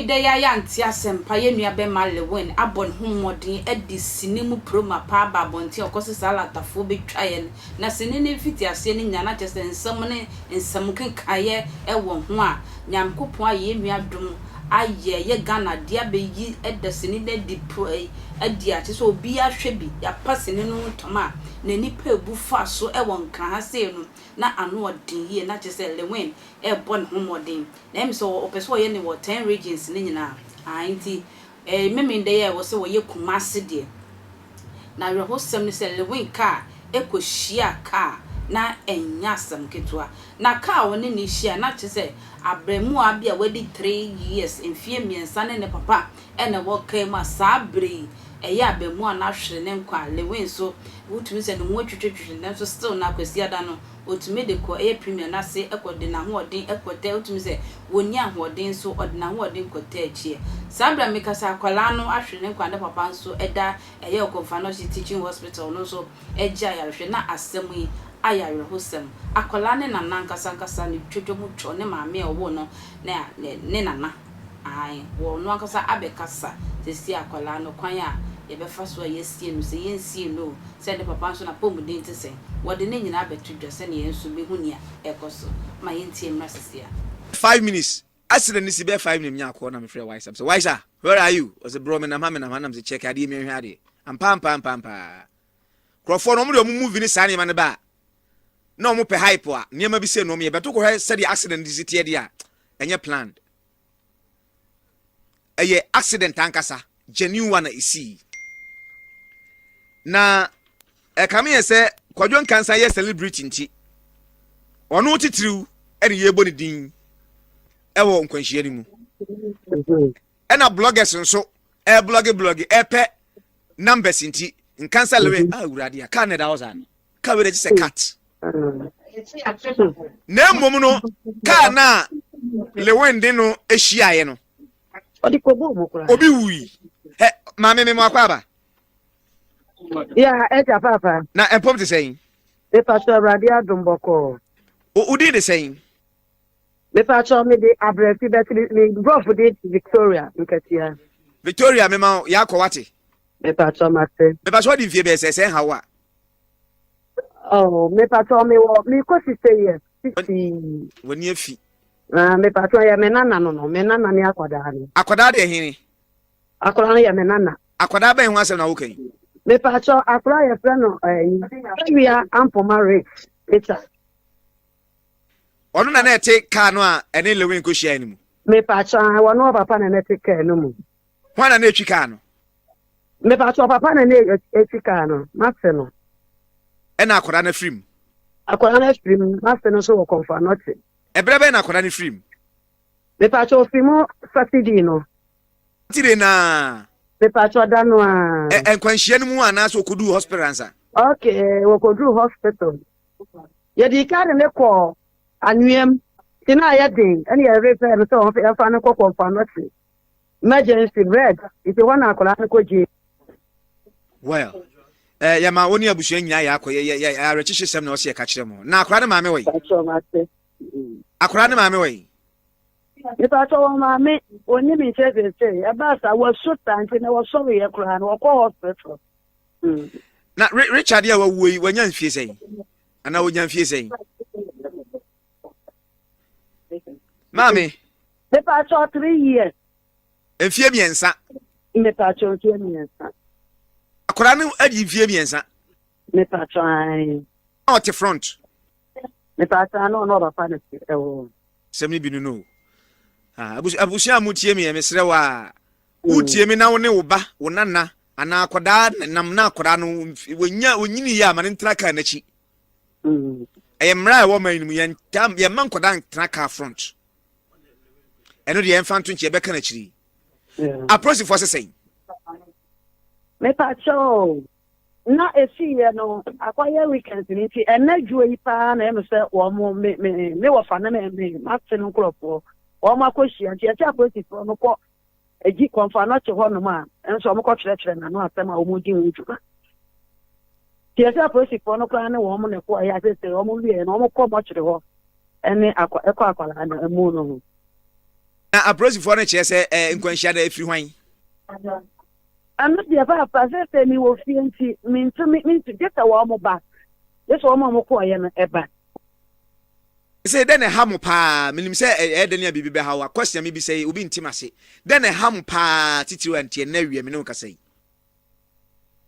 me de ya yanti asempa ye nua be ma Lewin abon homodin edi sinimu proma pa ba bonti okosi salatafo betwa ye na sinini fiti ase ni nyana chese nsam ne nsam kenkaye ewo ho a nyamkopon aye nua dum aye ye Ghana dia be yi edesini de di pro adi a chese obi ahwe bi ya pasini no toma na nipa ebufa so ewo nkan ha se no na ano odin ye na chese Lewin bon homodin na em so opeso ye ne wo 10 regions ni nyina anti memende ye wo se wo ye Kumasi de na rehosem ni se Lewin ka ekohia ka na enya asem ketua na ka woni ni hia na chese abremu abia wedi 3 years enfie miensa ne papa ene wo kai ma sabre eya abemu na hwere ne nkwa Lewin so wutumi se no mo twetwetwe na so still na kwasi ada no otumi de ko premier na se ekode na ho odin ekote otumi se woni ahoden so odina ho odin kote achie sabra mekasa akwala no ahwere ne nkwa ne papa so eda eye okonfano teaching hospital no so eja ya hwere na asem yi ayare hosem akwala ne nana nkasa ne twetwomu tro ne maame owo no na ne nana ai wo no nkasa abekasa sesi akwala no kwan a yebefa so yesie no se yensie no se de papa so na pomudin te se wode ne nyina abetudwa se ne yensu behunia ekoso ma yentie mrasisia 5 minutes accident ni be 5 minutes nya ko na me frɛ wise up so wise where are you was a bro me na ma nam se check ade me hwe ade ampa krofo no mo de mo movie ni sa ne ma ne ba na mo pe hype a niam bi se no me beto ko hwe se the accident di tie dia enye planned eye accident ankasa genuine one isi na kame ye se kwadwo kansa ye celebrity nti ono titiriw ene ye boni din ewo nkwanhia ni mu ena bloggers nso blog pe numbers nti nkansa lewe awurade aka ne da ozan ka we se cat na mmom no ka na Lewin de no ehia ye no obi wi he mame me akwa ba yeah eja papa na empom te saying me pastor radio domboko udi de saying me pastor me de abreti betri me bro for de Victoria nkatia Victoria me ma ya kwate me pastor mate me pastor di fie be se hawa oh me pastor me ko sister 50 woni afi me pastor ya me nana no me nana ni akwada de hini akwada ya me nana akwada ba hu asem na wo kan me pastor akwada ya friend no we are ample marriage it's onu na ete ka no a ene Lewin ko hia ni mu me pastor wa no papa na ete ka no mu hwana na etwi ka no me pastor papa na ete ka no mate no ena akwada na film akwada na film mate no so wo confirm not ebrebe na akwada na film me pastor film Saturday no tire na me pastor dano a enkwanhia ni mu ana so kodu hospital ansa okay wo kodu hospital ye di ka ne ko anuem tina ya din ani ya repair no so ya fa na ko confirm not emergency red if you want akola na ko je well ya ma woni abusuan nyina ya akọ ya rechiche sem na o se ka kire mo na akora ne maame wei akora ne maame wei if I told mama oni mi che ya ba sa wo so tanti na wo so ye kura na wo ko hospital na Richard ya wawui wanya mfie sei ana wonya mfie sei mami me pa cho 3 years mfie miensa me pa cho 3 years akora ne adi mfie miensa me pa cho ai out front me pa cho no ba pa ne ewo semni binu no abusia mutie me mesre wa utie me na wo ne wo ba wo nana ana akoda nam na akoda no wonyini ya ma ne ntraka na chi mra wo man mu ye man koda ntraka front eno de enfanto nche be kana chiri approach for say me pa cho na esi ye no akwaya weekend ni ti enaju yi pa na em se wo mo me wo fa na me mate no kropo o ma ko hia ti ati approach for no ko eji konfa na che ho no ma enso mo ko kire na no asema o mo di nju ti ati approach for no ko na wo mo ne ko ya se o mo wie no mo ko mo kire ho ene akwa akwala na emu no na aprosifoɔ no kyerɛ sɛ nkwanhyia da afiri hwan ano deɛ papa sɛ mi wɔ fie nti mintu gye sɛ wɔn mo ba gye sɛ wɔn a mo kɔɔyɛ no ɛba sɛ dɛn na ɛha mo paa menim sɛ ɛyɛ dɛn a biribi bɛha wo akɔsia me bi sɛ obi ntim ase dɛn na ɛha mo paa titiri wa ntiɛ na wie me ne wo kasa yi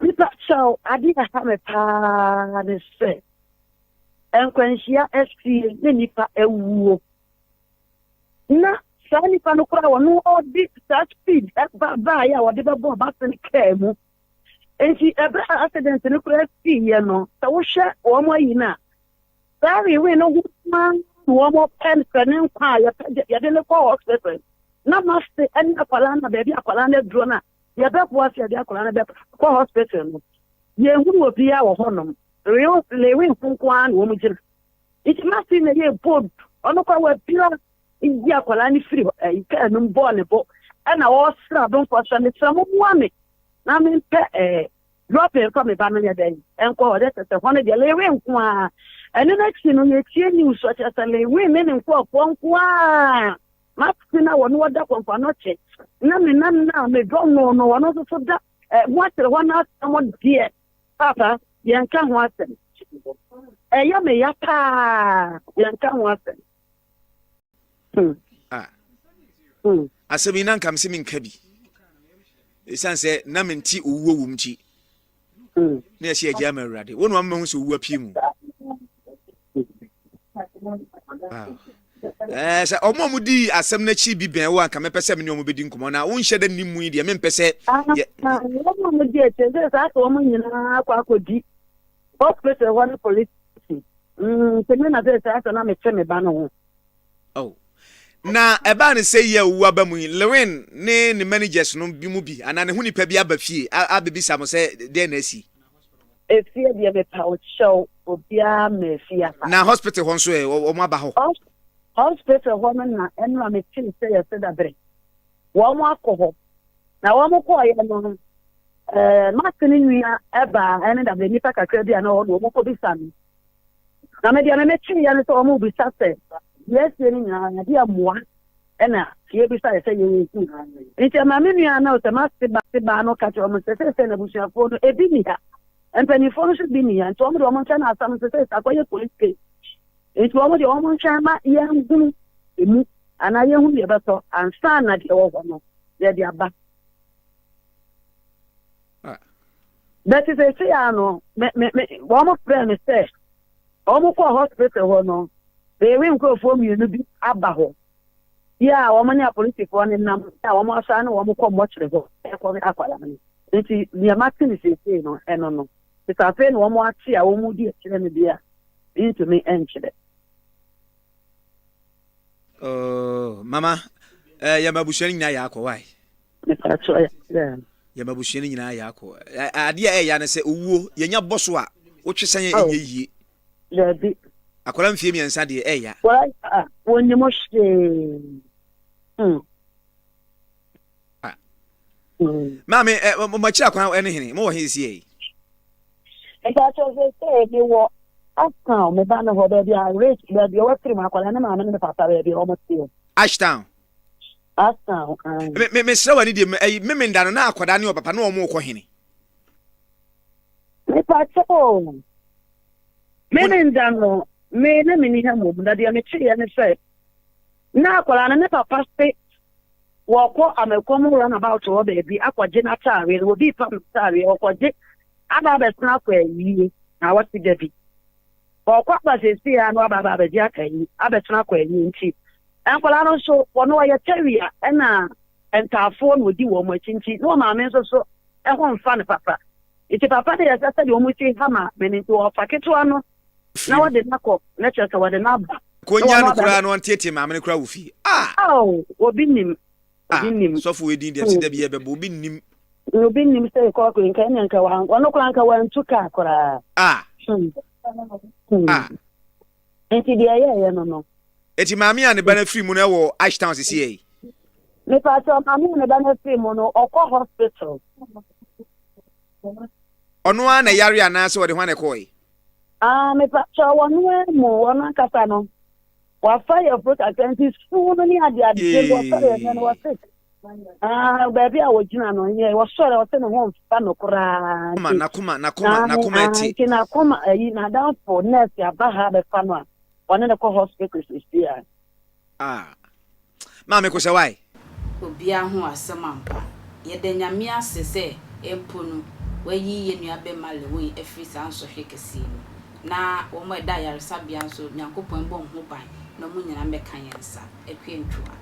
nipa kyɛw ade ɛha me paa ne sɛ nkwanhyia asie ne nipa awuo na saa nipa no koraa wɔn ɔde saa speed ɛbaa yɛ a wɔde bɛbɔ ɔbasa ne kaa mu nti ɛbrɛ accident no koraa sii yɛ no sɛ wohwɛ wɔn ayi no a saa rewe no ho maa wɔn pɛn pɛ ne nkwa a yɛde ne kɔ hospital na maste ɛne akwadaa na baabi akwadaa no aduro no a yɛbɛboa sɛ yɛde akwadaa no bɛkɔ hospital no yɛnhunu obiara wɔ hɔnom rewe nkonkoa na wɔn gyina nti maste na yɛ bold ɔno kɔ wapira yi akwadaa no firi kaa no bɔɔ ne bo ɛna wɔsra adomfo sɛ ne sɛ momoa me na mempɛ drɔpin kɔ me ba no yɛ dɛn ɛnkɔ ɔde sɛ hɔ no deɛ lewe nko a ɛno no akyi no yɛtie news ɔkyerɛ sɛ lewe ne ne nkɔɔfoɔ nko a masi na wɔne wɔda kɔmfa no kyɛ na me nam na medɔ no no wɔno nso so da ho akyerɛ hɔ no asɛm deɛ papa yɛnka ho asɛm ɛyɛ me ya paa yɛnka ho asɛm asɛm yi na nkam sɛ menka bi ɛsiane sɛ na mente owuo wom nkyi na yɛhyɛ agya ma awurade wo no ama hu sɛ owua pii mu sɛ ɔmo mu di asɛm no akyi bi bɛn wo anka mɛpɛ sɛ me ne ɔmo bɛdi nkɔmmɔ na wonhyɛ da nnim mu yi deɛ mempɛ sɛ ɔmo di akyɛ sɛ saa sɛ ɔmo nyinaa akɔ akɔdi hospital hɔ ne police sɛ me na sɛ saa sɛ na mekyɛ me ba no ho na ɛbaa ne sɛ yɛ owua ba mu yi lewin ne ne managers no bi mu bi anaa ne ho nipa bi aba fie abɛbisa mo sɛ deɛ na asi efie deɛ mepa ɔkyɛw obiara ma efie aba na hospital hɔ nso ɔmo aba hɔ hospital hɔ no na ɛno a mekyere sɛ yɛsɛ dabrɛ wɔn akɔ hɔ na wɔn kɔɔyɛ no maake ne nua ɛba ɛne dabrɛ nipa kakra bi a na hɔ no wɔn kɔ bisa no na me deɛ mekyere yɛ no sɛ wɔn bisa sɛ yɛsie no nyinaa yɛde amoa ɛna fie bisa yɛ sɛ yɛyɛ nsi nti ama me nua na ɔsɛ mase ba no ka kyerɛ ɔmo sɛ na abusuafoɔ no ebi ni ha mpanyinfoɔ no nso bi ni ha nti ɔmo de ɔmo nkyɛn na asam sɛ akɔyɛ police case nti ɔmo de ɔmo nkyɛn ma yɛnhunu emu anaa yɛnhunu deɛ ɛbɛtɔ ansa na deɛ ɛwɔ hɔ no yɛde aba bɛti sɛ esi ya no wɔn frɛ me sɛ wɔn kɔ hospital hɔ no beewi nkurɔfoɔ mmienu bi aba hɔ yɛ a wɔn ne apolisifoɔ ne nam a wɔn asan ne wɔn kɔ mmɔkyerɛ hɔ ɛkɔ akwadaa no nti nneɛma te ne siesie no ɛno no sisafei na wɔn ate a wɔn di akyerɛ no bi a ntumi nkyerɛ. Mama yɛma abusua no nyinaa yɛ akɔ wae yɛma abusua no nyinaa yɛ akɔ adeɛ a ɛyɛ ne sɛ owuo yɛnya bɔ so a wotwe sɛ ɛnyɛ yie akwara mfie miɛnsa deɛ ɛya wɔnyɛ mo hwee maame mɔkyerɛ akwan ɛne hene mowɔ he sie ɛdakyɛ sɛ bi wɔ Ashtown me ba no hɔ baabi a rich baabi a wɔfiri mu akwara ne maame ne me papa baabi a wɔn tie Ashtown me mesrɛ wani deɛ memenda no na akwadaa ne ɔpapa ne ɔmo kɔ hene mepakyɛw memenda no me na me ni ha mo na deɛ mekyerɛ ne sɛ na akwara ne papa se wɔkɔ amekɔm run about wɔ baabi akɔgye n'ataare no obi pam ataare ɔkɔgye aba abɛtena akɔ ayie na wɔte dabi ɔkɔ abasɛsi ya no aba abɛgye aka yi abɛtena akɔ ayie nti akwara no nso wɔno wɔyɛ tɛwia ɛna ntaafoɔ na odi wɔn akyi nti na wɔn maame nso so ɛho mfa ne papa nti papa de yɛ sɛ sɛdeɛ wɔn ti hama mene nti wɔfa ketewa no na wɔde nakɔ na kyerɛ sɛ wɔde n'aba konya no koraa no ɔnteete maame no koraa wɔ fie obi nim sɔfo edin deɛ sɛ dabi yɛbɛbɔ obi nim sɛ kɔkɔ nka ne nka wɔn koraa nka wɔntu kaa koraa nti deɛ ɛyɛ no eti maame a ne ba na firi mu no wɔ Ashtown sisi yi mepa sɛ maame a ne ba na firi mu no ɔkɔ hospital ɔno a na yare anaasɛ wɔde ho na ɛkɔe mepa sɛ wɔno mu wɔn ankasa no Wa fire fruit attentive so many ade ade go fire na wa sick. Baby I was jina no here was sure was no home fa no kura. Nakoma eti. Kina koma yi na down for nurse ya ba ha be fa no a. One na ko hospital is here. Mama ko se why? Obia ho asem ampa. Ye de nyame ase se empo no wayi ye nua be male wo afri san so hwekesi na wo mo da yaresa bia so nyankopon bo ho ban na mo nyina meka yensa ekwe ntwa.